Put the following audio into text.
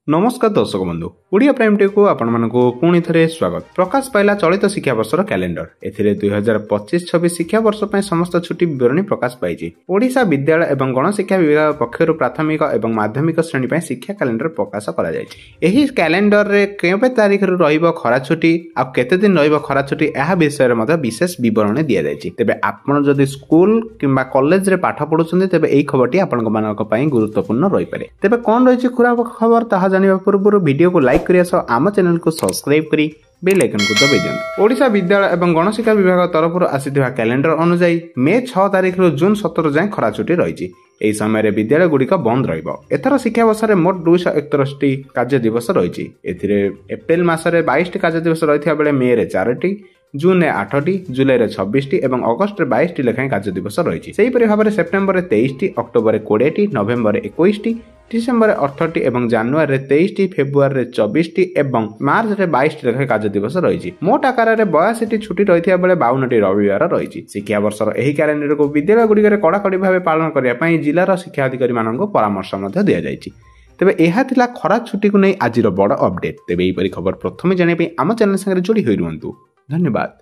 नमस्कार दर्शक बंधु ओडिया प्राइम टी को आपण मानकु पुणी थरे स्वागत। प्रकाश पाइला चलित शिक्षा वर्षर कैलेंडर एथिरे 2025-26 शिक्षा वर्ष पय समस्त छुट्टी विवरणी प्रकाश पाइछि। ओडिशा विद्यालय एवं गणशिक्षा विभाग पक्षरु प्राथमिक एवं माध्यमिक श्रेणी पय शिक्षा कैलेंडर प्रकाश करा जायछि। एही कैलेंडर रे केबे तारीख रु रहिबो खरा छुट्टी आ केते दिन रहिबो खरा छुट्टी एहा विषय रे मते विशेष विवरणी दिया जायछि। तेबे आपण जदि स्कूल किंबा कॉलेज रे पाठ पढुछन्ते तेबे एही खबरटी आपण मानक पय गुरुत्वपूर्ण रहि पारे। तेबे कोन रहिछि खुरा खबर ताहा जानिबा पूर्व वीडियो को लाइक करिया सह आम चैनल को सब्सक्राइब करी बेल आइकन को दबाइ दियंतु। ओडिशा विद्यालय एवं गणशिक्षा विभाग तरफ आसीथिबा कैलेंडर अनुसार मे 6 तारिख रु जून 17 जाए खरा छुट्टी रहिछि। एही समय रे विद्यालय गुड़िक बंद रहिबो। एथर शिक्षा वर्ष रे मोट 231 कार्य दिवस रहिछि। एथिरे एप्रिल मास रे 22 कार्य दिवस रहिथिया बेले मे रे 4 जून 8 जुलाई रे 26 एवं अगस्त रे 22 लेखाएं कार्य दिवस रहिछि। सेही परि भाबरे सेप्टेम्बर रे 23 अक्टोबर रे 20 नवेम्बर रे 21 डिसेम्बर 18 एवं जनवरी रे 23 फेब्रुआरी रे 24 एवं मार्च रे 22 लेखा कार्य दिवस रहिछि। मोट आकार रे 82 छुट्टी रहिथिया बेले 52 रविवार रहिछि। शिक्षा वर्षर एही कैलेंडर को विद्यालय गुड़िक रे कड़ाकड़ी भाबे पालन करिया पई जिल्लार शिक्षा अधिकारी माननको परामर्श मध्ये दिया जायछि। तेबे एहा थिला खरा छुट्टी को नै आजिर बड़ अपडेट। तेबे एही परि खबर प्रथमे जाने पई आम चैनल संगे जोडी होई रुहंतु। धन्यवाद।